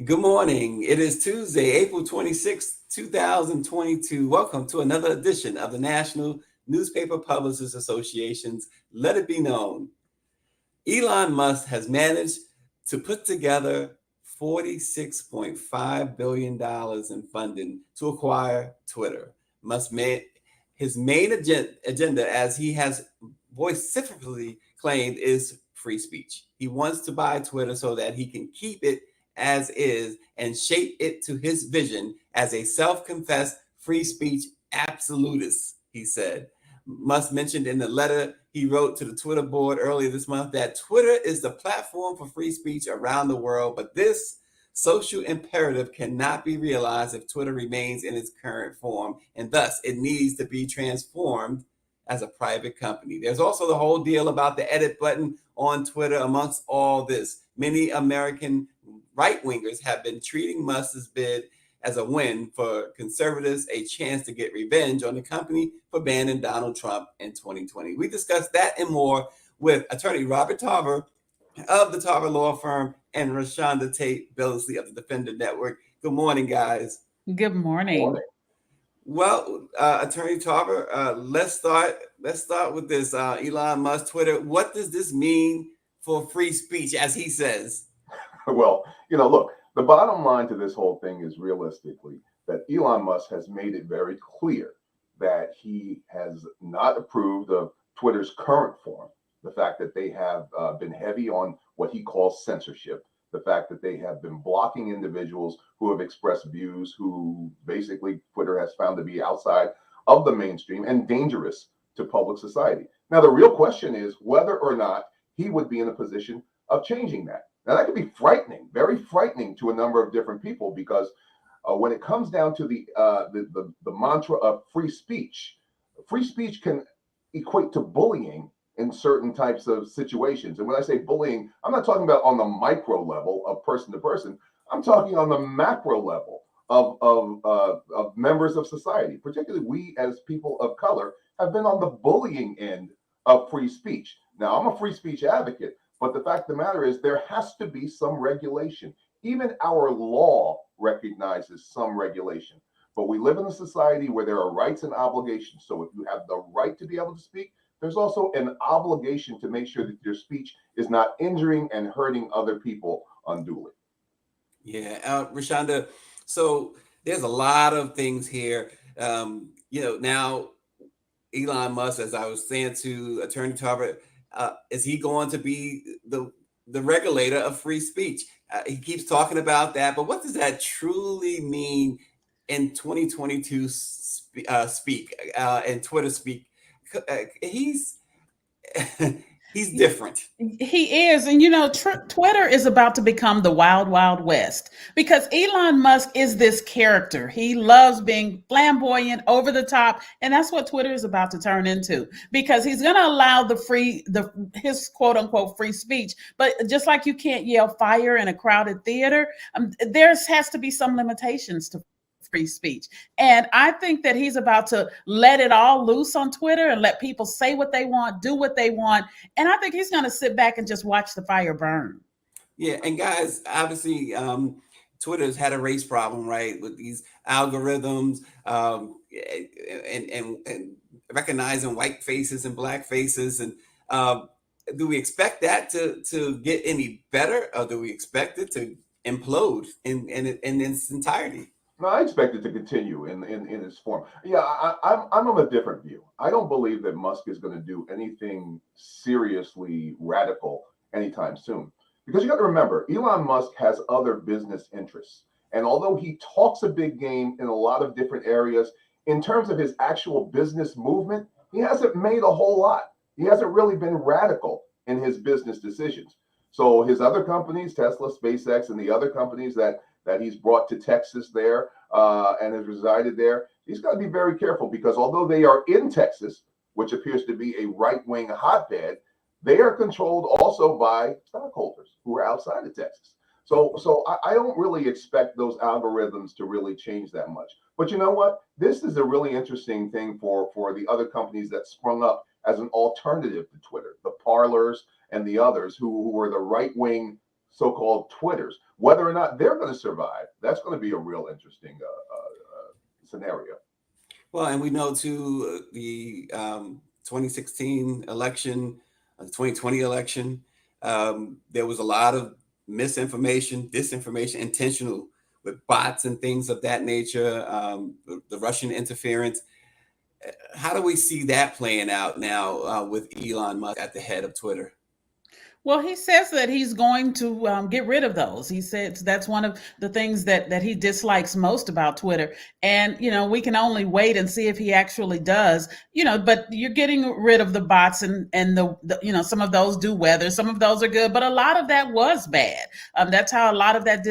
Good morning. It is Tuesday, April 26th, 2022. Welcome to another edition of the National Newspaper Publishers Association's Let It Be Known. Elon Musk has managed to put together $46.5 billion in funding to acquire Twitter. Musk made his main agenda, as he has vociferously claimed, is free speech. He wants to buy Twitter so that he can keep it as is and shape it to his vision as a self-confessed free speech absolutist, he said. Musk mentioned in the letter he wrote to the Twitter board earlier this month that Twitter is the platform for free speech around the world, but this social imperative cannot be realized if Twitter remains in its current form, and thus it needs to be transformed as a private company. There's also the whole deal about the edit button on Twitter. Amongst all this, many American right-wingers have been treating Musk's bid as a win for conservatives, a chance to get revenge on the company for banning Donald Trump in 2020. We discussed that and more with attorney Robert Tarver of the Tarver Law Firm and Rashonda Tate Billingsley of the Defender Network. Good morning, guys. Good morning. Well, attorney Tarver, let's start with this. Elon Musk, Twitter. What does this mean for free speech, as he says? Well, look, the bottom line to this whole thing is realistically that Elon Musk has made it very clear that he has not approved of Twitter's current form. The fact that they have been heavy on what he calls censorship, the fact that they have been blocking individuals who have expressed views who basically Twitter has found to be outside of the mainstream and dangerous to public society. Now, the real question is whether or not he would be in a position of changing that. Now, that could be frightening, very frightening to a number of different people, because when it comes down to the mantra of free speech can equate to bullying in certain types of situations. And when I say bullying, I'm not talking about on the micro level of person to person. I'm talking on the macro level of members of society. Particularly, we as people of color have been on the bullying end of free speech. Now, I'm a free speech advocate, but the fact of the matter is there has to be some regulation. Even our law recognizes some regulation. But we live in a society where there are rights and obligations. So if you have the right to be able to speak, there's also an obligation to make sure that your speech is not injuring and hurting other people unduly. Yeah, Rashonda, so there's a lot of things here. Now Elon Musk, as I was saying to Attorney Tarver, is he going to be the regulator of free speech? He keeps talking about that, but what does that truly mean in 2022 speak and Twitter speak? He's he's different. He is. And, Twitter is about to become the wild, wild west because Elon Musk is this character. He loves being flamboyant, over the top. And that's what Twitter is about to turn into, because he's going to allow his quote unquote free speech. But just like you can't yell fire in a crowded theater, there has to be some limitations to free speech. And I think that he's about to let it all loose on Twitter and let people say what they want, do what they want. And I think he's going to sit back and just watch the fire burn. Yeah, and guys, obviously, Twitter's had a race problem, right, with these algorithms and recognizing white faces and black faces. And do we expect that to get any better, or do we expect it to implode in its entirety? No, I expect it to continue in its form. Yeah, I'm of a different view. I don't believe that Musk is going to do anything seriously radical anytime soon. Because you got to remember, Elon Musk has other business interests. And although he talks a big game in a lot of different areas, in terms of his actual business movement, he hasn't made a whole lot. He hasn't really been radical in his business decisions. So his other companies, Tesla, SpaceX, and the other companies that he's brought to Texas there and has resided there, he's got to be very careful, because although they are in Texas, which appears to be a right-wing hotbed, they are controlled also by stockholders who are outside of Texas. So I don't really expect those algorithms to really change that much. But you know what? This is a really interesting thing for the other companies that sprung up as an alternative to Twitter, the Parlors and the others who were the right-wing so-called Twitters. Whether or not they're going to survive, that's going to be a real interesting scenario. Well, and we know too the 2016 election, the 2020 election, there was a lot of misinformation, disinformation, intentional with bots and things of that nature, the Russian interference. How do we see that playing out now with Elon Musk at the head of Twitter? Well, he says that he's going to get rid of those. He says that's one of the things that he dislikes most about Twitter. And, we can only wait and see if he actually does, but you're getting rid of the bots and the some of those do weather. Some of those are good, but a lot of that was bad. That's how a lot of that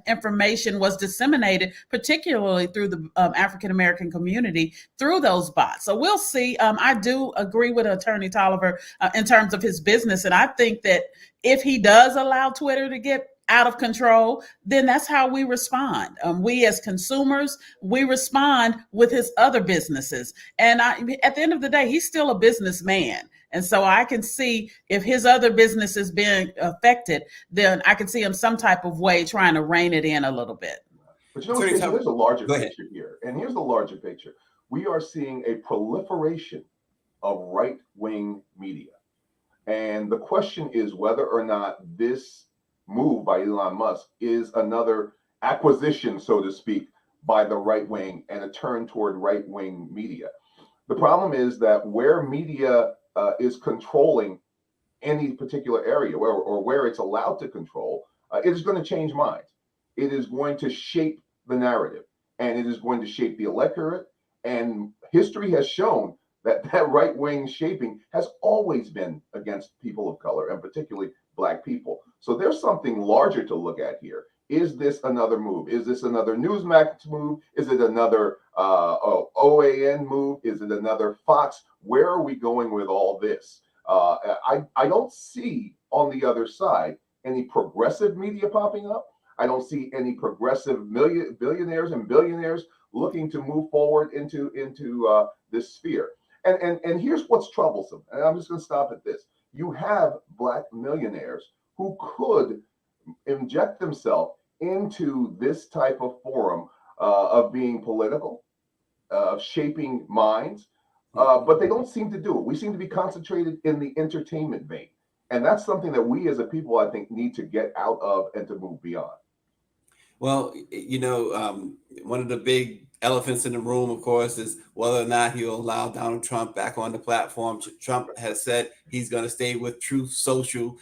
information was disseminated, particularly through the African-American community through those bots. So we'll see. I do agree with Attorney Tolliver in terms of his business. And I think that if he does allow Twitter to get out of control, then that's how we respond. We as consumers, we respond with his other businesses. And at the end of the day, he's still a businessman. And so I can see if his other business is being affected, then I can see him some type of way trying to rein it in a little bit. But there's a larger picture here. And here's the larger picture. We are seeing a proliferation of right-wing media. And the question is whether or not this move by Elon Musk is another acquisition, so to speak, by the right wing and a turn toward right wing media. The problem is that where media is controlling any particular area where it's allowed to control, it is going to change minds. It is going to shape the narrative, and it is going to shape the electorate. And history has shown that right-wing shaping has always been against people of color, and particularly Black people. So there's something larger to look at here. Is this another move? Is this another Newsmax move? Is it another OAN move? Is it another Fox? Where are we going with all this? I don't see on the other side any progressive media popping up. I don't see any progressive billionaires and billionaires looking to move forward into this sphere. And here's what's troublesome, and I'm just going to stop at this. You have Black millionaires who could inject themselves into this type of forum of being political, of shaping minds, but they don't seem to do it. We seem to be concentrated in the entertainment vein. And that's something that we as a people, I think, need to get out of and to move beyond. Well, one of the big elephants in the room, of course, is whether or not he'll allow Donald Trump back on the platform. Trump has said he's going to stay with Truth Social.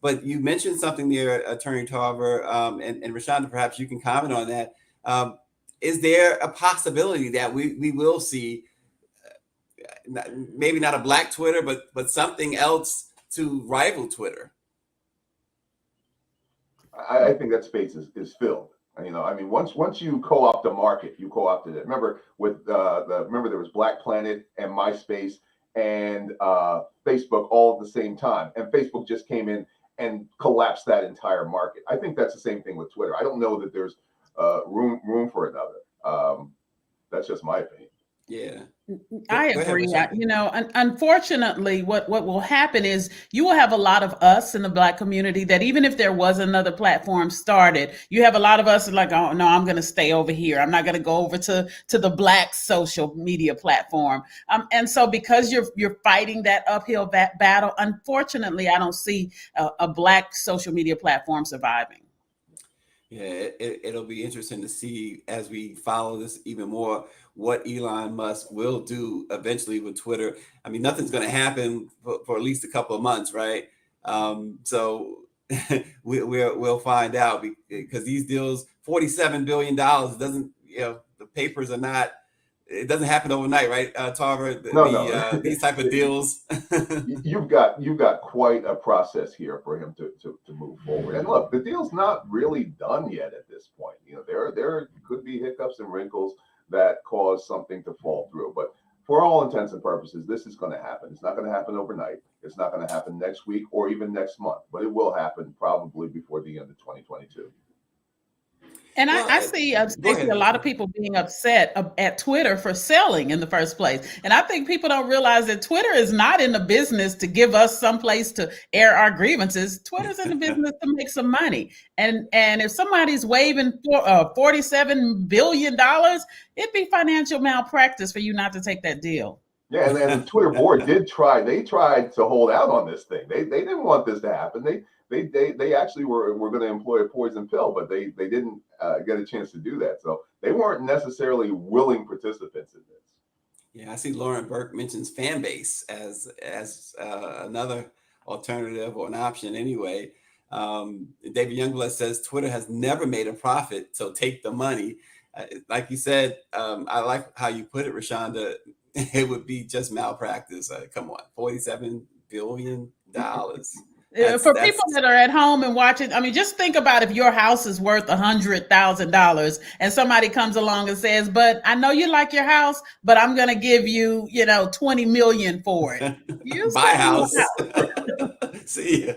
But you mentioned something there, Attorney Tarver, and Rashonda, perhaps you can comment on that. Is there a possibility that we will see maybe not a Black Twitter, but something else to rival Twitter? I think that space is filled. Once you co-opt the market, you co-opted it. Remember there was Black Planet and MySpace and Facebook all at the same time, and Facebook just came in and collapsed that entire market. I think that's the same thing with Twitter. I don't know that there's room for another. That's just my opinion. Yeah, I agree. Unfortunately, what will happen is you will have a lot of us in the Black community that even if there was another platform started, you have a lot of us like, oh no, I'm going to stay over here. I'm not going to go over to the Black social media platform. And so because you're fighting that uphill battle, unfortunately, I don't see a Black social media platform surviving. Yeah, it'll be interesting to see as we follow this even more what Elon Musk will do eventually with Twitter. I mean, nothing's going to happen for at least a couple of months, right? So we'll find out because these deals, $47 billion, doesn't, the papers are not, it doesn't happen overnight, right, Tarver? No. These type of deals. You've got quite a process here for him to move forward. And look, the deal's not really done yet at this point. There could be hiccups and wrinkles that cause something to fall through. But for all intents and purposes, this is going to happen. It's not going to happen overnight. It's not going to happen next week or even next month, but it will happen probably before the end of 2022. And Well, I see, go Stacey, ahead, a lot Richard. of people being upset at Twitter for selling in the first place. And I think people don't realize that Twitter is not in the business to give us some place to air our grievances. Twitter's in the business to make some money. And if somebody's waving $47 billion, it'd be financial malpractice for you not to take that deal. Yeah, and the Twitter board did try. They tried to hold out on this thing. They didn't want this to happen. They actually were going to employ a poison pill, but they didn't get a chance to do that. So they weren't necessarily willing participants in this. Yeah, I see Lauren Burke mentions fan base as another alternative or an option anyway. David Youngblood says Twitter has never made a profit, so take the money. Like you said, I like how you put it, Rashonda. It would be just malpractice. Come on, $47 billion. For people that are at home and watching, I mean, just think about if your house is worth $100,000 and somebody comes along and says, "But I know you like your house, but I'm going to give you, 20 million for it." You buy a house. See ya.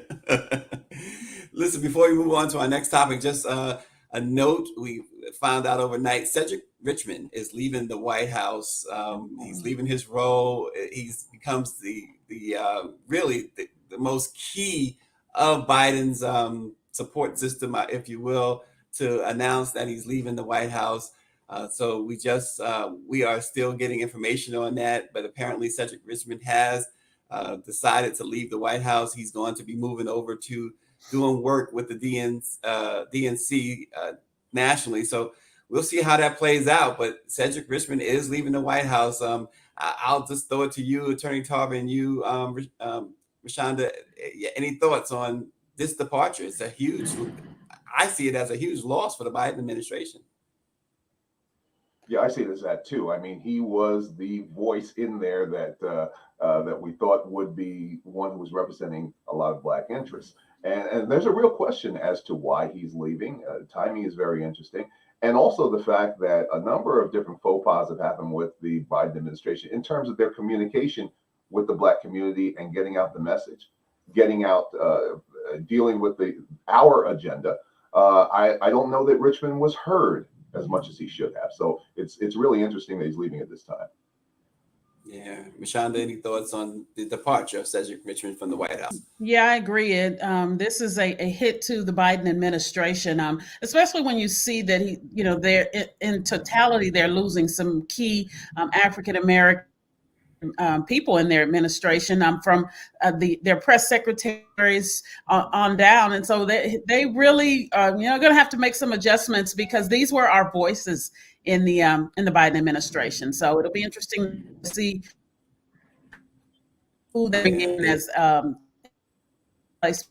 Listen, before we move on to our next topic, just a note: we found out overnight Cedric Richmond is leaving the White House. He's leaving his role. He becomes the most key of Biden's support system, if you will, to announce that he's leaving the White House. So we are still getting information on that, but apparently Cedric Richmond has decided to leave the White House. He's going to be moving over to doing work with the DNC nationally. So we'll see how that plays out. But Cedric Richmond is leaving the White House. I'll just throw it to you, Attorney Tarver, and you, Rashonda. Any thoughts on this departure? I see it as a huge loss for the Biden administration. Yeah, I see it as that too. I mean, he was the voice in there that we thought would be one who was representing a lot of Black interests. And there's a real question as to why he's leaving. Timing is very interesting. And also the fact that a number of different faux pas have happened with the Biden administration in terms of their communication with the Black community and getting out the message, getting out, dealing with our agenda. I don't know that Richmond was heard as much as he should have. So it's really interesting that he's leaving at this time. Yeah, Rashonda, any thoughts on the departure of Cedric Richmond from the White House? Yeah, I agree. This is a hit to the Biden administration, especially when you see that they're in totality, they're losing some key African American people in their administration, from their press secretaries on down, and so they really going to have to make some adjustments because these were our voices in the Biden administration. So it'll be interesting to see who they bring in as place.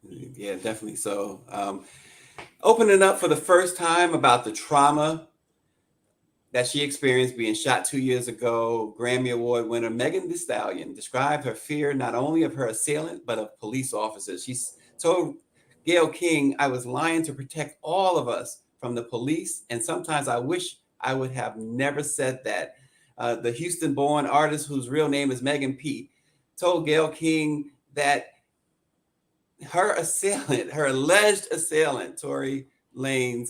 Yeah, definitely. So opening up for the first time about the trauma that she experienced being shot 2 years ago, Grammy Award winner Megan Thee Stallion described her fear not only of her assailant, but of police officers. She told Gayle King, "I was lying to protect all of us from the police, and sometimes I wish I would have never said that." The Houston-born artist, whose real name is Megan P., told Gayle King that her alleged assailant, Tory Lanez,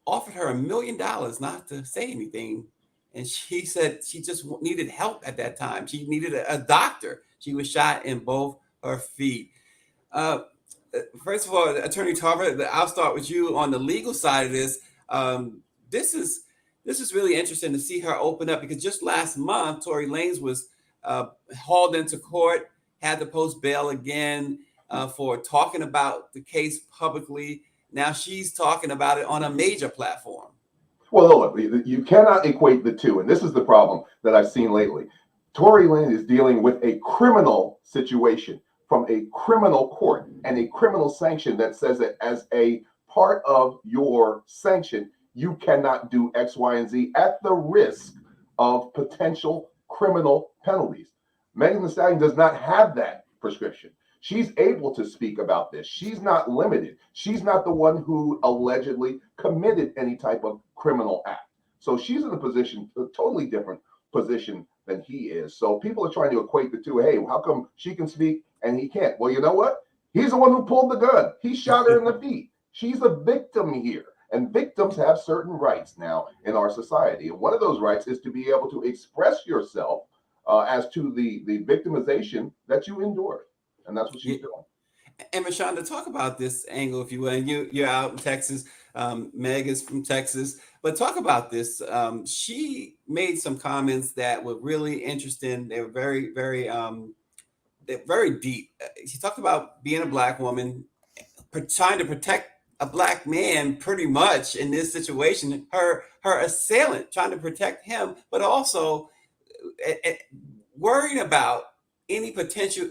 offered her $1 million not to say anything. And she said she just needed help at that time. She needed a doctor. She was shot in both her feet. First of all, Attorney Tarver, I'll start with you on the legal side of this. This is really interesting to see her open up, because just last month, Tory Lanez was hauled into court, had to post bail again for talking about the case publicly. Now she's talking about it on a major platform. Well, look, you cannot equate the two. And this is the problem that I've seen lately. Tory Lanez is dealing with a criminal situation from a criminal court and a criminal sanction that says that as a part of your sanction, you cannot do X, Y, and Z at the risk of potential criminal penalties. Megan Thee Stallion does not have that prescription. She's able to speak about this. She's not limited. She's not the one who allegedly committed any type of criminal act. So she's in a totally different position than he is. So people are trying to equate the two. Hey, how come she can speak and he can't? Well, you know what? He's the one who pulled the gun. He shot her in the feet. She's a victim here. And victims have certain rights now in our society. And one of those rights is to be able to express yourself as to the victimization that you endured. And that's what she's doing. And Rashonda, talk about this angle, if you will. And you're out in Texas. Meg is from Texas, but talk about this. She made some comments that were really interesting. They were they're very deep. She talked about being a Black woman, trying to protect a Black man, pretty much in this situation. Her assailant trying to protect him, but also worrying about any potential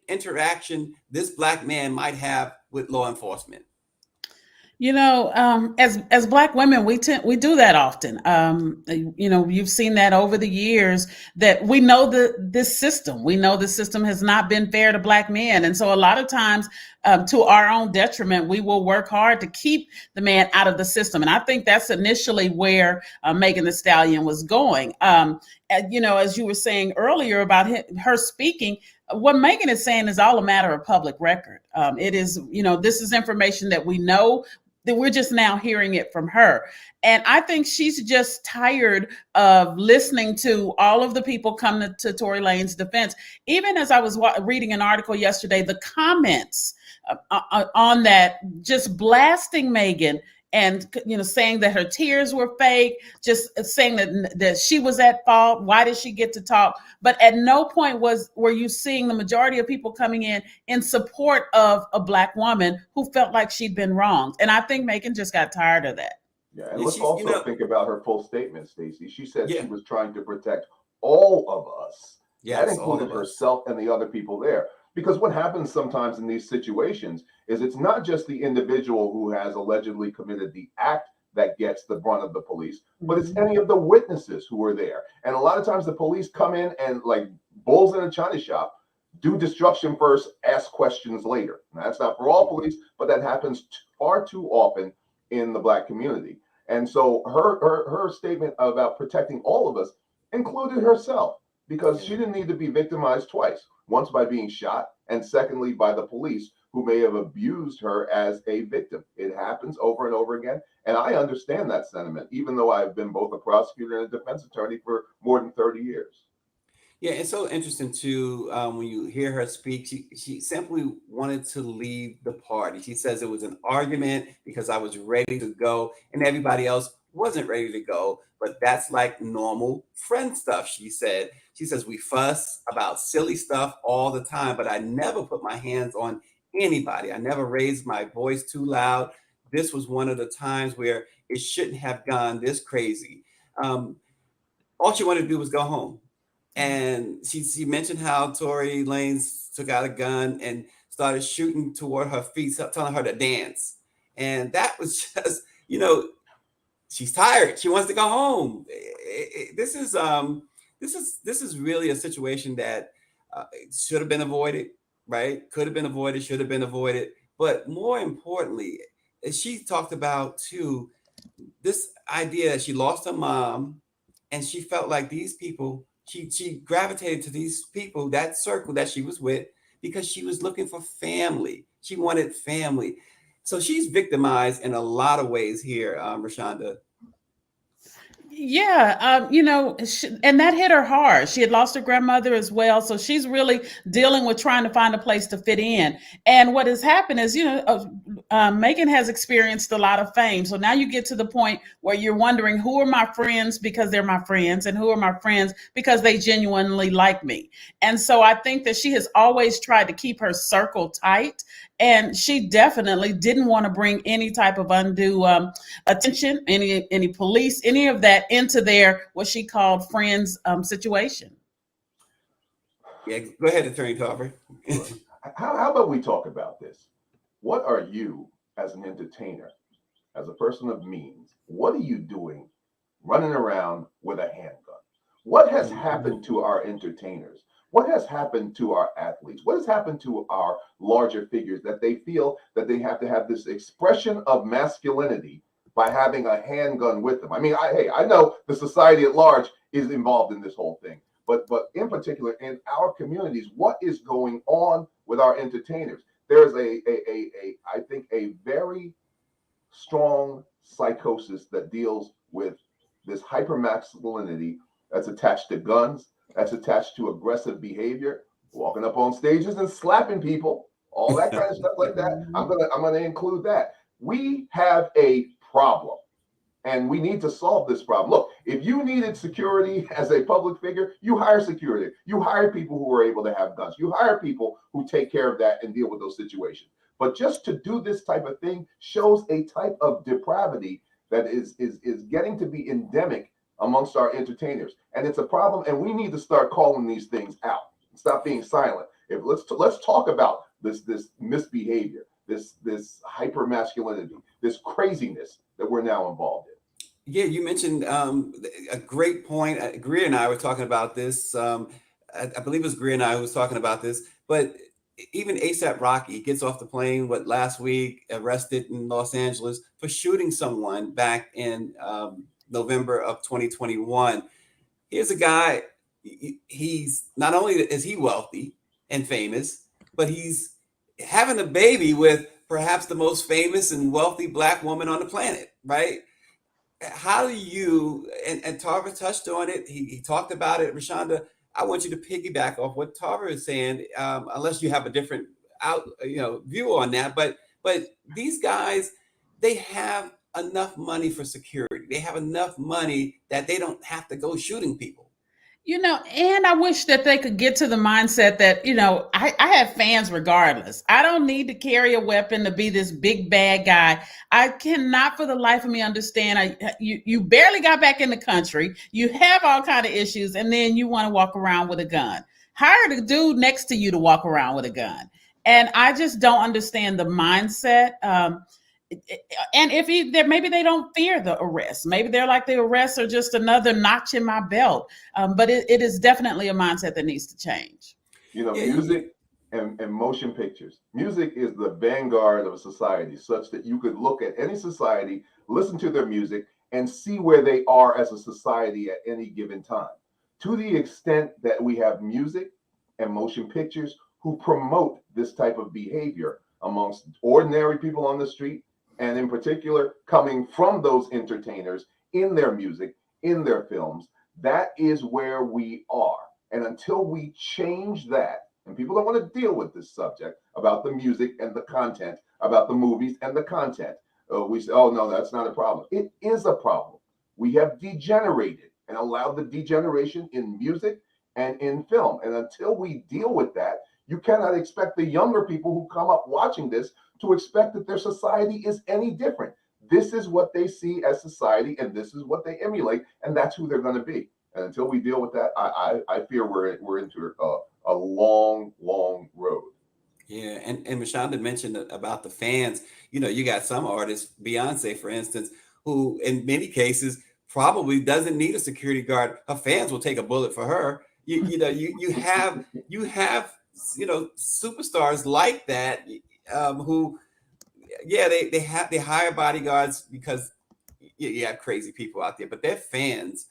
interaction this Black man might have with law enforcement. As Black women, we do that often. You've seen that over the years, that we know this system. We know the system has not been fair to Black men, and so a lot of times, to our own detriment, we will work hard to keep the man out of the system. And I think that's initially where Megan Thee Stallion was going. As you were saying earlier about her speaking, what Megan is saying is all a matter of public record. It is, this is information that we know, that we're just now hearing it from her. And I think she's just tired of listening to all of the people come to Tory Lane's defense. Even as I was reading an article yesterday, the comments on that, just blasting Megan and, saying that her tears were fake, just saying that she was at fault. Why did she get to talk? But at no point were you seeing the majority of people coming in support of a Black woman who felt like she'd been wronged. And I think Megan just got tired of that. Yeah, and let's also think about her full statement, Stacey. She said she was trying to protect all of us. That included herself and the other people there. Because what happens sometimes in these situations is it's not just the individual who has allegedly committed the act that gets the brunt of the police, but it's any of the witnesses who are there. And a lot of times the police come in and, like bulls in a china shop, do destruction first, ask questions later. Now, that's not for all police, but that happens far too often in the Black community. And so her statement about protecting all of us included herself, because she didn't need to be victimized twice. Once by being shot, and secondly by the police who may have abused her as a victim. It happens over and over again. And I understand that sentiment, even though I've been both a prosecutor and a defense attorney for more than 30 years. Yeah, it's so interesting too, when you hear her speak. She simply wanted to leave the party. She says it was an argument because I was ready to go and everybody else wasn't ready to go. But that's like normal friend stuff, she said. She says we fuss about silly stuff all the time, but I never put my hands on anybody. I never raised my voice too loud. This was one of the times where it shouldn't have gone this crazy. All she wanted to do was go home. And she mentioned how Tory Lanez took out a gun and started shooting toward her feet, telling her to dance. And that was just, she's tired. She wants to go home. This is really a situation that should have been avoided, right? Could have been avoided, should have been avoided. But more importantly, she talked about too, this idea that she lost her mom and she felt like these people, she gravitated to these people, that circle that she was with, because she was looking for family. She wanted family. So she's victimized in a lot of ways here, Rashonda. Yeah, and that hit her hard. She had lost her grandmother as well, so she's really dealing with trying to find a place to fit in. And what has happened is, Megan has experienced a lot of fame. So now you get to the point where you're wondering, who are my friends because they're my friends, and who are my friends because they genuinely like me. And so I think that she has always tried to keep her circle tight, and she definitely didn't want to bring any type of undue attention, any police, any of that into their what she called friends situation. Yeah, go ahead, Attorney Tarver. How about we talk about this? What are you, as an entertainer, as a person of means, what are you doing running around with a handgun? What has happened to our entertainers? What has happened to our athletes? What has happened to our larger figures that they feel that they have to have this expression of masculinity by having a handgun with them? I mean, I know the society at large is involved in this whole thing, but in particular in our communities, what is going on with our entertainers? There's I think a very strong psychosis that deals with this hypermasculinity that's attached to guns, that's attached to aggressive behavior, walking up on stages and slapping people, all that kind of stuff like that. I'm gonna include that. We have a problem, and we need to solve this problem. Look, if you needed security as a public figure, you hire security. You hire people who are able to have guns. You hire people who take care of that and deal with those situations. But just to do this type of thing shows a type of depravity that is getting to be endemic amongst our entertainers, and it's a problem. And we need to start calling these things out. Stop being silent. Let's talk about this misbehavior, this hyper masculinity, this craziness that we're now involved in. Yeah, you mentioned a great point. Greer and I were talking about this. I believe it was Greer and I who was talking about this. But even ASAP Rocky gets off the plane, last week, arrested in Los Angeles for shooting someone back in November of 2021. Here's a guy, he's not only is he wealthy and famous, but he's having a baby with perhaps the most famous and wealthy Black woman on the planet, right? How do you, and Tarver touched on it, he talked about it, Rashonda, I want you to piggyback off what Tarver is saying, unless you have a different view on that, but these guys, they have enough money for security. They have enough money that they don't have to go shooting people. And I wish that they could get to the mindset that, I have fans regardless. I don't need to carry a weapon to be this big bad guy. I cannot for the life of me understand. You barely got back in the country. You have all kind of issues, and then you want to walk around with a gun. Hire the dude next to you to walk around with a gun. And I just don't understand the mindset. And if maybe they don't fear the arrest, maybe they're like, the arrests are just another notch in my belt. But it is definitely a mindset that needs to change. Music and motion pictures. Music is the vanguard of a society, such that you could look at any society, listen to their music, and see where they are as a society at any given time. To the extent that we have music and motion pictures who promote this type of behavior amongst ordinary people on the street, and in particular, coming from those entertainers in their music, in their films, that is where we are. And until we change that, and people don't want to deal with this subject about the music and the content, about the movies and the content, we say, oh, no, that's not a problem. It is a problem. We have degenerated and allowed the degeneration in music and in film. And until we deal with that, you cannot expect the younger people who come up watching this to expect that their society is any different. This is what they see as society, and this is what they emulate, and that's who they're going to be. And until we deal with that, I fear we're into a long, long road. Yeah, and Rashonda mentioned about the fans. You got some artists, Beyonce, for instance, who in many cases probably doesn't need a security guard. Her fans will take a bullet for her. You have superstars like that. Who, they hire bodyguards because you have crazy people out there, but their fans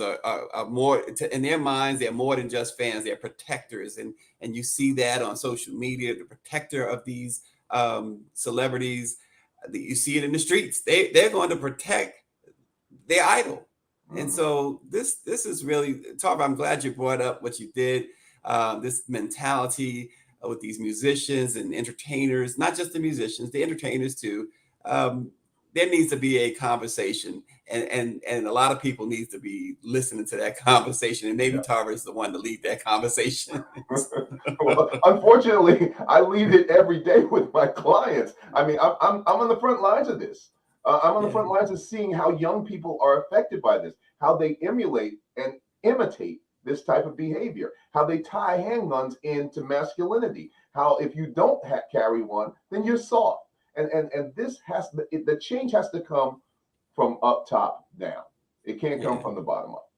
are more, in their minds, they're more than just fans. They're protectors, and you see that on social media, the protector of these celebrities. You see it in the streets. They're going to protect their idol. And so this is really, Tarver, I'm glad you brought up what you did, this mentality with these musicians and entertainers, not just the musicians, the entertainers too. There needs to be a conversation, and a lot of people need to be listening to that conversation. And maybe Tarver is the one to lead that conversation. Well, unfortunately, I lead it every day with my clients. I mean, I'm on the front lines of this. I'm on the front lines of seeing how young people are affected by this, how they emulate and imitate this type of behavior, how they tie handguns into masculinity, how if you don't carry one, then you're soft. And this the change has to come from up top down. It can't come from the bottom up.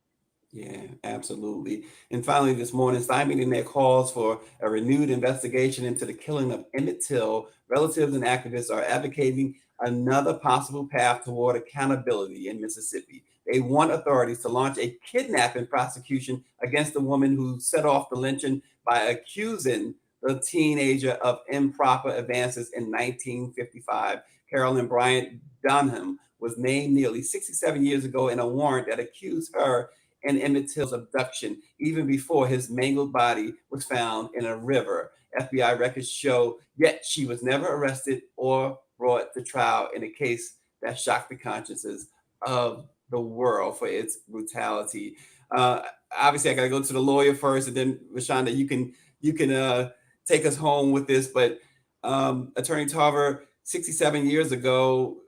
Yeah, absolutely. And finally, this morning, stymieing their calls for a renewed investigation into the killing of Emmett Till, relatives and activists are advocating another possible path toward accountability in Mississippi. They want authorities to launch a kidnapping prosecution against the woman who set off the lynching by accusing the teenager of improper advances in 1955. Carolyn Bryant Dunham, was named nearly 67 years ago in a warrant that accused her and Emmett Till's abduction, even before his mangled body was found in a river. FBI records show, yet she was never arrested or brought to trial in a case that shocked the consciences of the world for its brutality. Obviously, I got to go to the lawyer first, and then Rashonda, you can take us home with this. But Attorney Tarver, 67 years ago,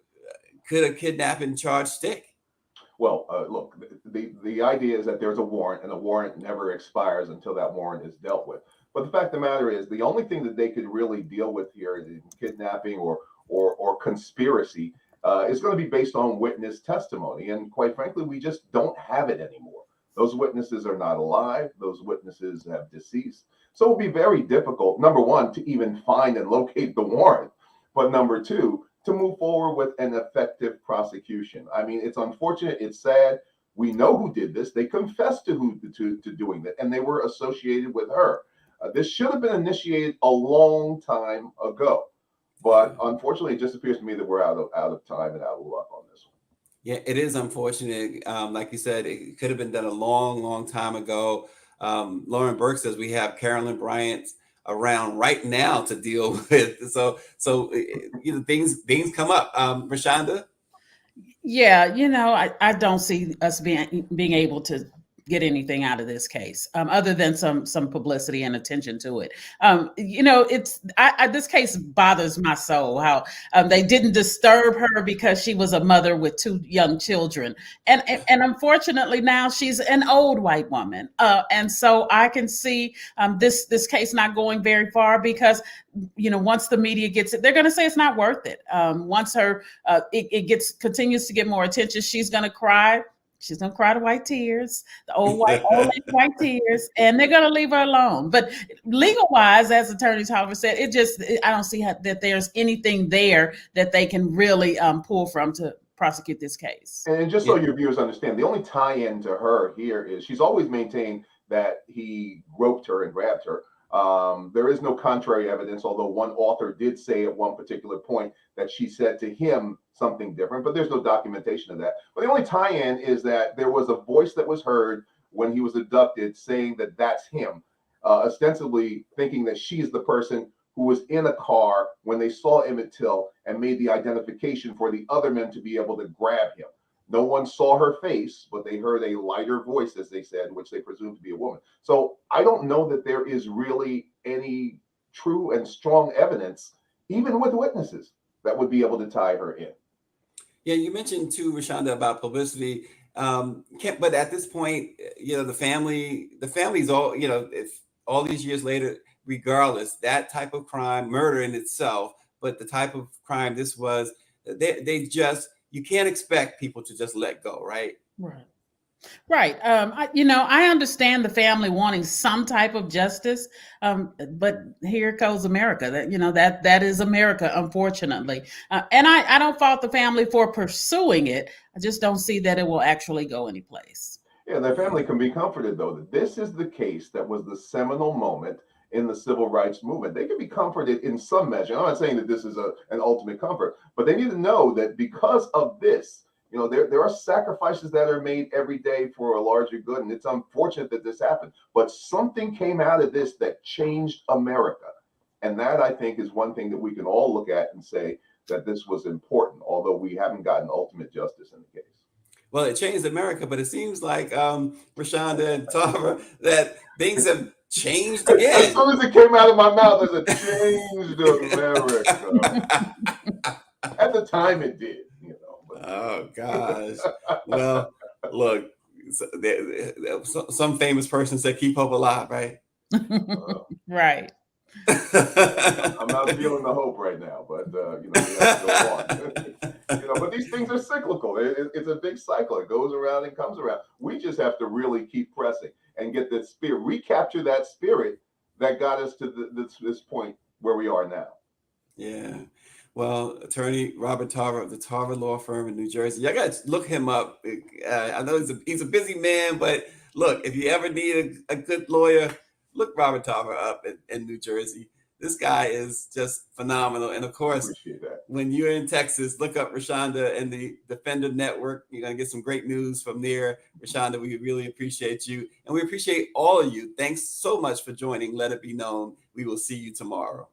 could a kidnapping charge stick? Well, look, the idea is that there's a warrant, and a warrant never expires until that warrant is dealt with. But the fact of the matter is, the only thing that they could really deal with here in kidnapping or conspiracy is going to be based on witness testimony. And quite frankly, we just don't have it anymore. Those witnesses are not alive. Those witnesses have deceased. So it'll be very difficult, number one, to even find and locate the warrant. But number two, to move forward with an effective prosecution. I mean, it's unfortunate. It's sad. We know who did this. They confessed to doing that, and they were associated with her. This should have been initiated a long time ago. But unfortunately, it just appears to me that we're out of time and out of luck on this one. Yeah, it is unfortunate. Like you said, it could have been done a long, long time ago. Lauren Burke says we have Carolyn Bryant around right now to deal with. So things come up. Rashonda? Yeah, I don't see us being able to get anything out of this case, other than some publicity and attention to it. This case bothers my soul, how they didn't disturb her because she was a mother with 2 young children. And unfortunately now she's an old white woman. And so I can see this case not going very far because, once the media gets it, they're going to say it's not worth it. Once it continues to get more attention, she's going to cry. She's gonna cry the white tears, the old white tears, and they're gonna leave her alone. But legal wise, as Attorney Tarver said, I don't see that there's anything there that they can really pull from to prosecute this case. And just so your viewers understand, the only tie-in to her here is she's always maintained that he groped her and grabbed her. There is no contrary evidence, although one author did say at one particular point that she said to him something different, but there's no documentation of that. But the only tie-in is that there was a voice that was heard when he was abducted saying that that's him, ostensibly thinking that she's the person who was in a car when they saw Emmett Till and made the identification for the other men to be able to grab him. No one saw her face, but they heard a lighter voice, as they said, which they presumed to be a woman. So I don't know that there is really any true and strong evidence, even with witnesses, that would be able to tie her in. Yeah, you mentioned too, Rashonda, about publicity. But at this point, the family's all, if all these years later, regardless, that type of crime, murder in itself, but the type of crime this was, you can't expect people to just let go, right? Right. I understand the family wanting some type of justice, but here goes America. That is America, unfortunately. And I don't fault the family for pursuing it. I just don't see that it will actually go anyplace. Yeah, their family can be comforted, though, that this is the case that was the seminal moment in the civil rights movement. They can be comforted in some measure. I'm not saying that this is an ultimate comfort, but they need to know that because of this, there are sacrifices that are made every day for a larger good, and it's unfortunate that this happened. But something came out of this that changed America, and that, I think, is one thing that we can all look at and say that this was important, although we haven't gotten ultimate justice in the case. Well, it changed America, but it seems like Rashonda and Tarver, that things have changed again. As soon as it came out of my mouth, it changed America. At the time, it did. Oh gosh. Well, look, some famous person said keep hope alive, right? Right. I'm not feeling the hope right now, but we have to go on. But these things are cyclical. It's a big cycle. It goes around and comes around. We just have to really keep pressing and get that spirit, recapture that spirit that got us to this point where we are now. Yeah. Well, Attorney Robert Tarver of the Tarver Law Firm in New Jersey. Y'all got to look him up. I know he's a busy man, but look, if you ever need a good lawyer, look Robert Tarver up in New Jersey. This guy is just phenomenal. And of course, appreciate that. when you're in Texas, look up Rashonda and the Defender Network. You're going to get some great news from there. Rashonda, we really appreciate you. And we appreciate all of you. Thanks so much for joining Let It Be Known. We will see you tomorrow.